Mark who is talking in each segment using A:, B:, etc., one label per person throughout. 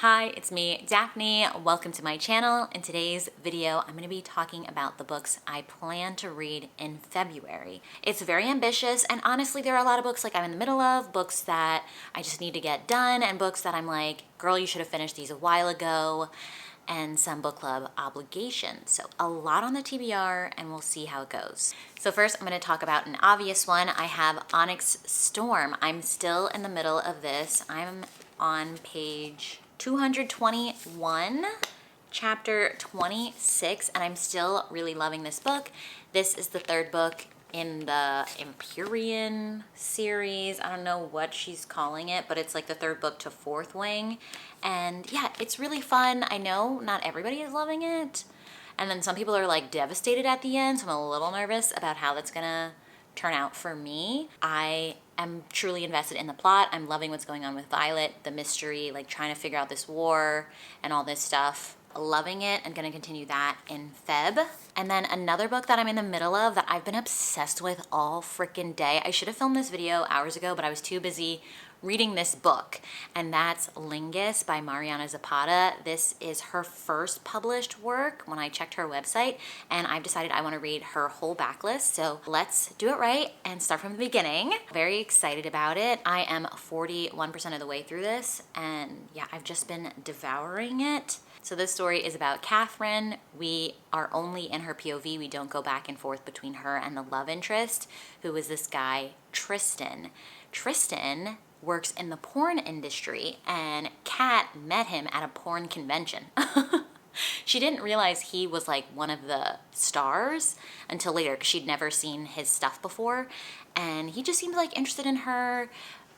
A: Hi, it's me, Daphne. Welcome to my channel. In today's video, I'm going to be talking about the books I plan to read in February. It's very ambitious, and honestly, there are a lot of books like I'm in the middle of, books that I just need to get done, and books that I'm like, girl, you should have finished these a while ago, and some book club obligations. So a lot on the TBR, and we'll see how it goes. So first, I'm going to talk about an obvious one. I have Onyx Storm. I'm still in the middle of this. I'm on page 221, chapter 26, and I'm still really loving this book. This is the third book in the Empyrean series. I don't know what she's calling it, but it's like the third book to Fourth Wing. And yeah, it's really fun. I know not everybody is loving it. And then some people are like devastated at the end, so I'm a little nervous about how that's gonna turn out for me. I am truly invested in the plot. I'm loving what's going on with Violet, the mystery, like trying to figure out this war and all this stuff. Loving it. I'm gonna continue that in Feb. And then another book that I'm in the middle of that I've been obsessed with all freaking day. I should have filmed this video hours ago, but I was too busy reading this book, and that's Lingus by Mariana Zapata. This is her first published work when I checked her website, and I've decided I want to read her whole backlist. So let's do it right and start from the beginning. Very excited about it. I am 41% of the way through this, and yeah, I've just been devouring it. So this story is about Catherine. We are only in her POV. We don't go back and forth between her and the love interest, who is this guy, Tristan. Tristan works in the porn industry, and Kat met him at a porn convention. She didn't realize he was like one of the stars until later, because she'd never seen his stuff before, and he just seemed like interested in her.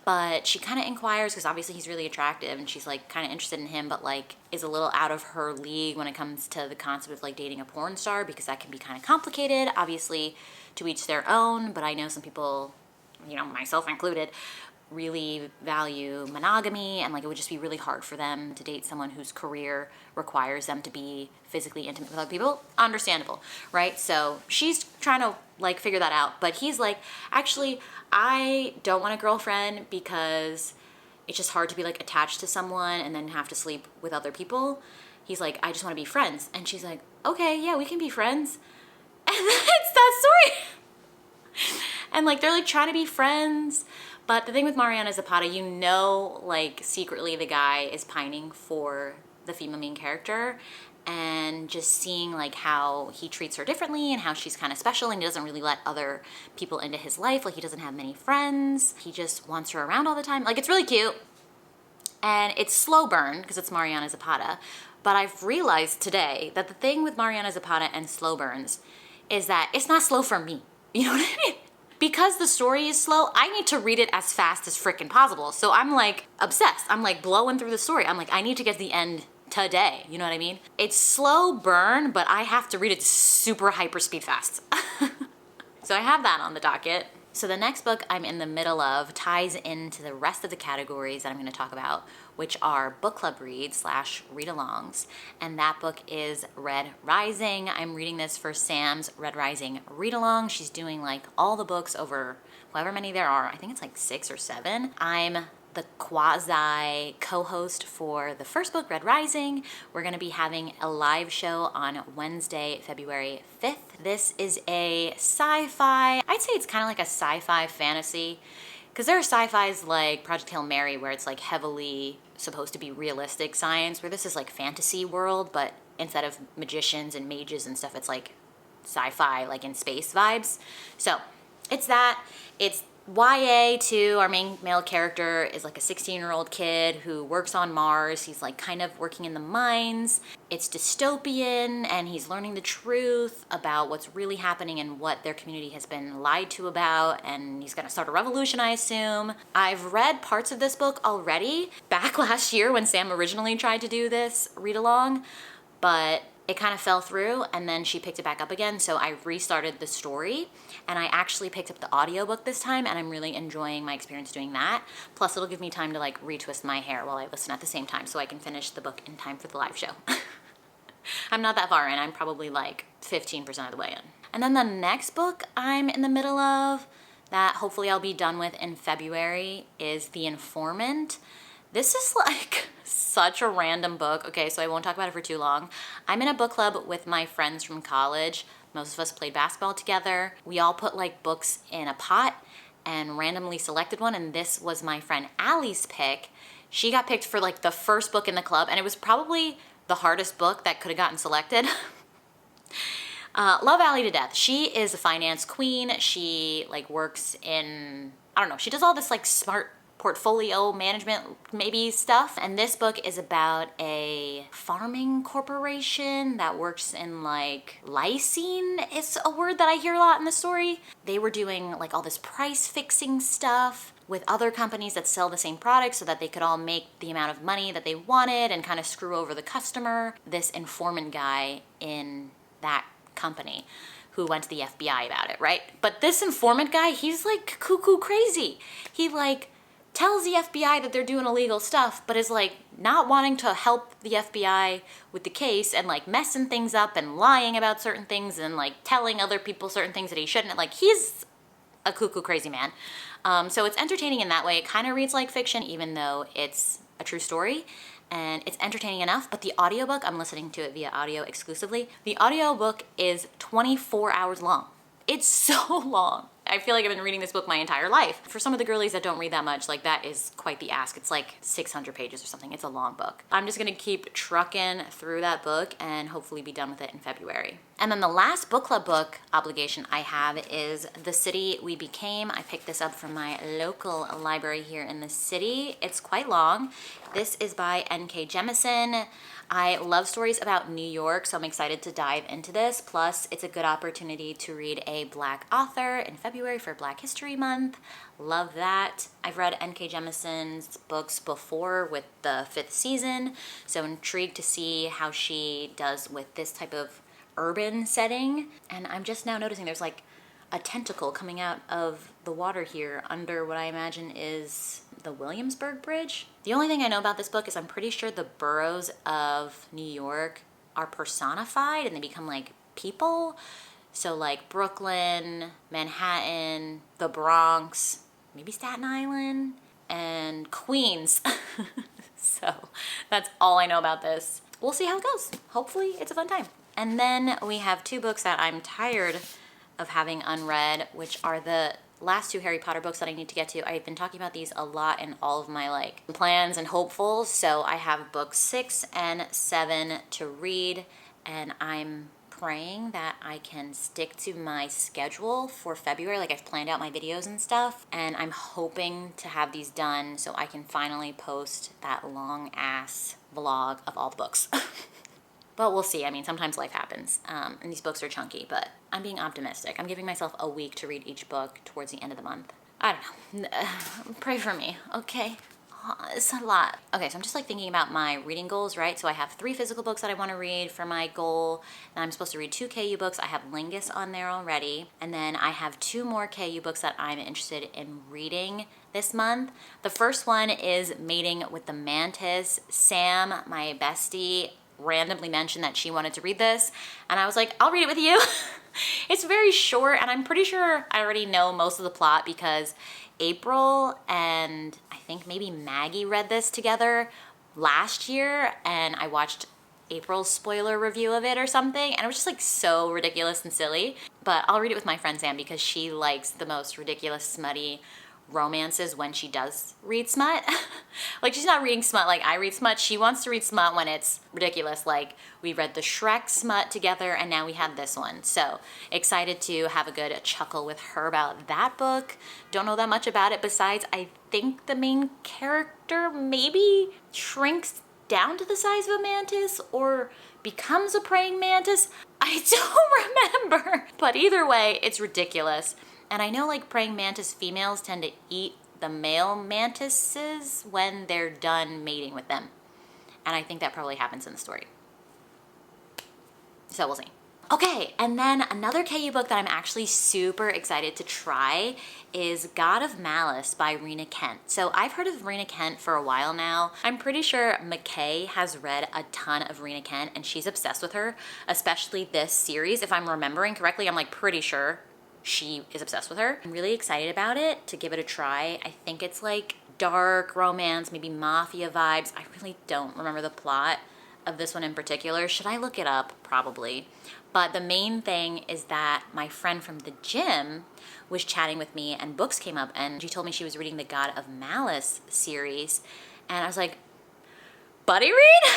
A: But she kind of inquires, because obviously he's really attractive, and she's like kind of interested in him, but like is a little out of her league when it comes to the concept of like dating a porn star, because that can be kind of complicated. Obviously to each their own, but I know some people, you know, myself included, really value monogamy, and like it would just be really hard for them to date someone whose career requires them to be physically intimate with other people. Understandable, right? So she's trying to like figure that out, but he's like, actually, I don't want a girlfriend because it's just hard to be like attached to someone and then have to sleep with other people. He's like, I just want to be friends. And she's like, okay, yeah, we can be friends. And that's that story. And like they're like trying to be friends. But the thing with Mariana Zapata, you know, like secretly the guy is pining for the female main character, and just seeing like how he treats her differently and how she's kind of special, and he doesn't really let other people into his life. Like he doesn't have many friends. He just wants her around all the time. Like it's really cute. And it's slow burn because it's Mariana Zapata. But I've realized today that the thing with Mariana Zapata and slow burns is that it's not slow for me. You know what I mean? Because the story is slow, I need to read it as fast as freaking possible. So I'm like obsessed. I'm like blowing through the story. I'm like, I need to get to the end today. You know what I mean? It's slow burn, but I have to read it super hyper speed fast. So I have that on the docket. So the next book I'm in the middle of ties into the rest of the categories that I'm going to talk about, which are book club reads / read-alongs. And that book is Red Rising. I'm reading this for Sam's Red Rising read-along. She's doing like all the books over however many there are. I think it's like 6 or 7. I'm the quasi co-host for the first book, Red Rising. We're going to be having a live show on Wednesday, February 5th. This is a sci-fi, I'd say it's kind of like a sci-fi fantasy, because there are sci-fis like Project Hail Mary where it's like heavily supposed to be realistic science, where this is like fantasy world, but instead of magicians and mages and stuff, it's like sci-fi, like in space vibes. So it's that. It's YA too. Our main male character is like a 16-year-old kid who works on Mars. He's like kind of working in the mines. It's dystopian, and he's learning the truth about what's really happening and what their community has been lied to about, and he's gonna start a revolution, I assume. I've read parts of this book already back last year when Sam originally tried to do this read-along, but it kind of fell through, and then she picked it back up again, so I restarted the story, and I actually picked up the audiobook this time, and I'm really enjoying my experience doing that. Plus, it'll give me time to like retwist my hair while I listen at the same time, so I can finish the book in time for the live show. I'm not that far in. I'm probably like 15% of the way in. And then the next book I'm in the middle of that hopefully I'll be done with in February is The Informant. This is like such a random book. Okay, so I won't talk about it for too long. I'm in a book club with my friends from college. Most of us played basketball together. We all put like books in a pot and randomly selected one, and this was my friend Allie's pick. She got picked for like the first book in the club, and it was probably the hardest book that could have gotten selected. Love Allie to death. She is a finance queen. She like works in, I don't know, she does all this like smart portfolio management maybe stuff. And this book is about a farming corporation that works in like lysine is a word that I hear a lot in the story. They were doing like all this price fixing stuff with other companies that sell the same product so that they could all make the amount of money that they wanted and kind of screw over the customer. This informant guy in that company who went to the FBI about it, right? But this informant guy, he's like cuckoo crazy. He like tells the FBI that they're doing illegal stuff, but is like not wanting to help the FBI with the case and like messing things up and lying about certain things and like telling other people certain things that he shouldn't. Like he's a cuckoo crazy man. So it's entertaining in that way. It kind of reads like fiction, even though it's a true story. And it's entertaining enough, but the audiobook, I'm listening to it via audio exclusively. The audiobook is 24 hours long. It's so long. I feel like I've been reading this book my entire life. For some of the girlies that don't read that much, like that is quite the ask. It's like 600 pages or something. It's a long book. I'm just gonna keep trucking through that book and hopefully be done with it in February. And then the last book club book obligation I have is The City We Became. I picked this up from my local library here in the city. It's quite long. This is by N.K. Jemisin. I love stories about New York, so I'm excited to dive into this. Plus, it's a good opportunity to read a Black author in February for Black History Month. Love that. I've read N.K. Jemisin's books before with the 5th season, so intrigued to see how she does with this type of urban setting. And I'm just now noticing there's like a tentacle coming out of the water here under what I imagine is the Williamsburg Bridge. The only thing I know about this book is I'm pretty sure the boroughs of New York are personified and they become like people. So like Brooklyn, Manhattan, the Bronx, maybe Staten Island, and Queens. So that's all I know about this. We'll see how it goes. Hopefully it's a fun time. And then we have 2 books that I'm tired of having unread, which are the last 2 Harry Potter books that I need to get to. I've been talking about these a lot in all of my like plans and hopefuls. So I have books 6 and 7 to read, and I'm praying that I can stick to my schedule for February. Like I've planned out my videos and stuff, and I'm hoping to have these done so I can finally post that long ass vlog of all the books. But we'll see. I mean, sometimes life happens, and these books are chunky, but I'm being optimistic. I'm giving myself a week to read each book towards the end of the month. I don't know. Pray for me, okay? It's a lot. Okay, so I'm just like thinking about my reading goals, right? So I have 3 physical books that I want to read for my goal, and I'm supposed to read 2 KU books. I have Lingus on there already, and then I have 2 more KU books that I'm interested in reading this month. The first one is Mating with the Mantis. Sam, my bestie, randomly mentioned that she wanted to read this, and I was like, I'll read it with you. It's very short, and I'm pretty sure I already know most of the plot because April and I think maybe Maggie read this together last year, and I watched April's spoiler review of it or something, and it was just like so ridiculous and silly. But I'll read it with my friend Sam because she likes the most ridiculous, smutty romances when she does read smut. Like she's not reading smut like I read smut. She wants to read smut when it's ridiculous. Like we read the Shrek smut together, and now we had this one. So excited to have a good chuckle with her about that book. Don't know that much about it besides I think the main character maybe shrinks down to the size of a mantis or becomes a praying mantis. I don't remember. But either way, it's ridiculous. And I know like praying mantis females tend to eat the male mantises when they're done mating with them. And I think that probably happens in the story. So we'll see. Okay, and then another KU book that I'm actually super excited to try is God of Malice by Rena Kent. So I've heard of Rena Kent for a while now. I'm pretty sure McKay has read a ton of Rena Kent and she's obsessed with her, especially this series. If I'm remembering correctly, I'm like pretty sure she is obsessed with her. I'm really excited about it to give it a try. I think it's like dark romance, maybe mafia vibes. I really don't remember the plot of this one in particular. Should I look it up? Probably. But the main thing is that my friend from the gym was chatting with me and books came up and she told me she was reading the God of Malice series. And I was like, buddy read?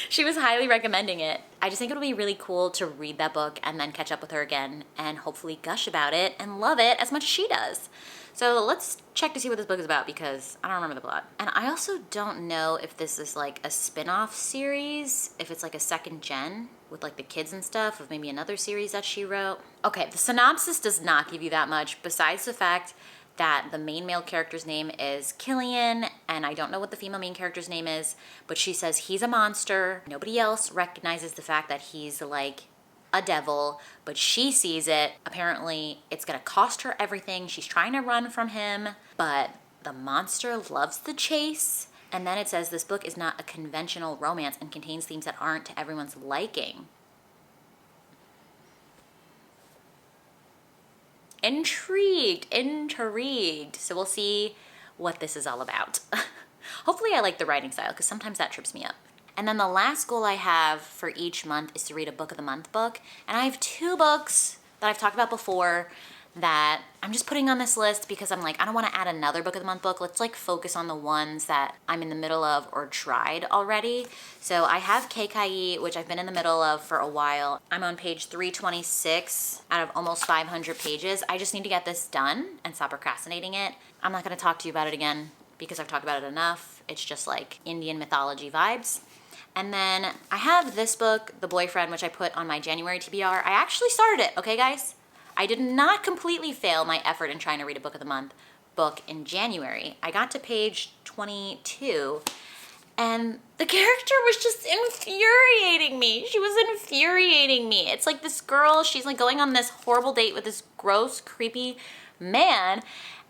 A: She was highly recommending it. I just think it'll be really cool to read that book and then catch up with her again and hopefully gush about it and love it as much as she does. So let's check to see what this book is about because I don't remember the plot. And I also don't know if this is like a spin-off series, if it's like a second gen with like the kids and stuff of maybe another series that she wrote. Okay, the synopsis does not give you that much besides the fact that the main male character's name is Killian, and I don't know what the female main character's name is, but she says he's a monster. Nobody else recognizes the fact that he's like a devil, but she sees it. Apparently, it's gonna cost her everything. She's trying to run from him, but the monster loves the chase. And then it says this book is not a conventional romance and contains themes that aren't to everyone's liking. Intrigued. So we'll see what this is all about. Hopefully I like the writing style because sometimes that trips me up. And then the last goal I have for each month is to read a book of the month book. And I have 2 books that I've talked about before that I'm just putting on this list because I'm like, I don't want to add another book of the month book. Let's like focus on the ones that I'm in the middle of or tried already. So I have Kekai, which I've been in the middle of for a while. I'm on page 326 out of almost 500 pages. I just need to get this done and stop procrastinating it. I'm not going to talk to you about it again because I've talked about it enough. It's just like Indian mythology vibes. And then I have this book, The Boyfriend, which I put on my January TBR. I actually started it, okay guys? I did not completely fail my effort in trying to read a book of the month book in January. I got to page 22 and the character was just infuriating me. She was infuriating me. It's like this girl, she's like going on this horrible date with this gross, creepy man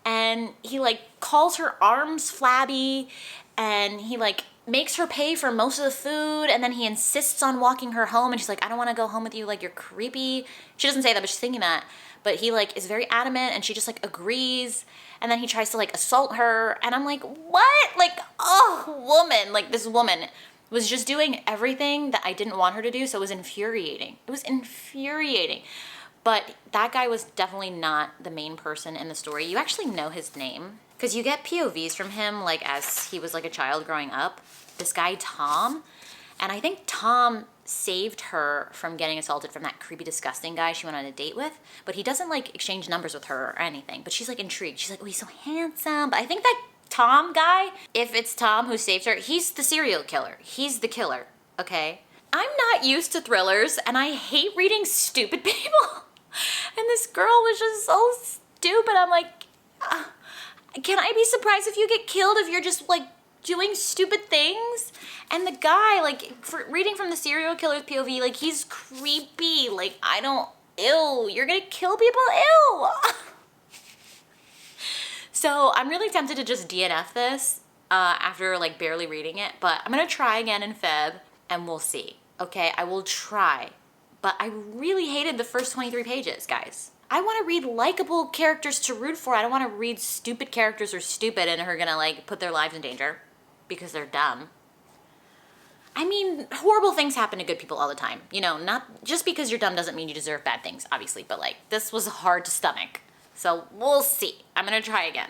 A: and he like calls her arms flabby and he like makes her pay for most of the food and then he insists on walking her home and she's like, I don't want to go home with you, like you're creepy. She doesn't say that, but she's thinking that. But he like is very adamant and she just like agrees and then he tries to like assault her and I'm like, what? Like, oh, woman, like this woman was just doing everything that I didn't want her to do, so it was infuriating. It was infuriating. But that guy was definitely not the main person in the story. You actually know his name because you get POVs from him like as he was like a child growing up. This guy, Tom, and I think Tom saved her from getting assaulted from that creepy, disgusting guy she went on a date with, but he doesn't like exchange numbers with her or anything, but she's like intrigued. She's like, oh, he's so handsome. But I think that Tom guy, if it's Tom who saved her, he's the serial killer. He's the killer, okay? I'm not used to thrillers and I hate reading stupid people. And this girl was just so stupid. I'm like, can I be surprised if you get killed if you're just like doing stupid things? And the guy, like, for reading from the serial killer's POV, like, he's creepy. Like, I don't, ew, you're gonna kill people, ew. So I'm really tempted to just DNF this after like barely reading it, but I'm gonna try again in Feb and we'll see. Okay, I will try. But I really hated the first 23 pages, guys. I want to read likable characters to root for. I don't want to read stupid characters who are stupid and are gonna like put their lives in danger because they're dumb. I mean, horrible things happen to good people all the time. You know, not just because you're dumb doesn't mean you deserve bad things, obviously, but like this was hard to stomach. So we'll see. I'm gonna try again.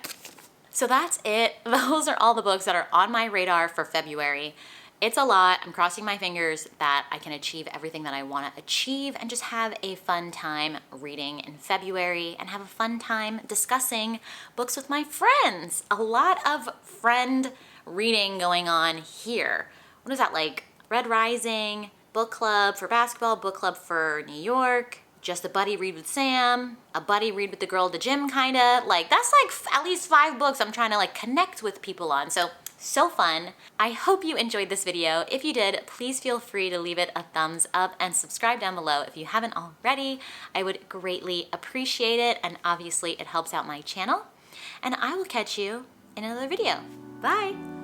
A: So that's it. Those are all the books that are on my radar for February. It's a lot. I'm crossing my fingers that I can achieve everything that I want to achieve and just have a fun time reading in February and have a fun time discussing books with my friends. A lot of friend reading going on here. What is that, like Red Rising, book club for basketball, book club for New York, just a buddy read with Sam, a buddy read with the girl at the gym kinda. Like that's like at least 5 books I'm trying to like connect with people on. So fun. I hope you enjoyed this video. If you did, please feel free to leave it a thumbs up and subscribe down below if you haven't already. I would greatly appreciate it, and obviously it helps out my channel. And I will catch you in another video. Bye.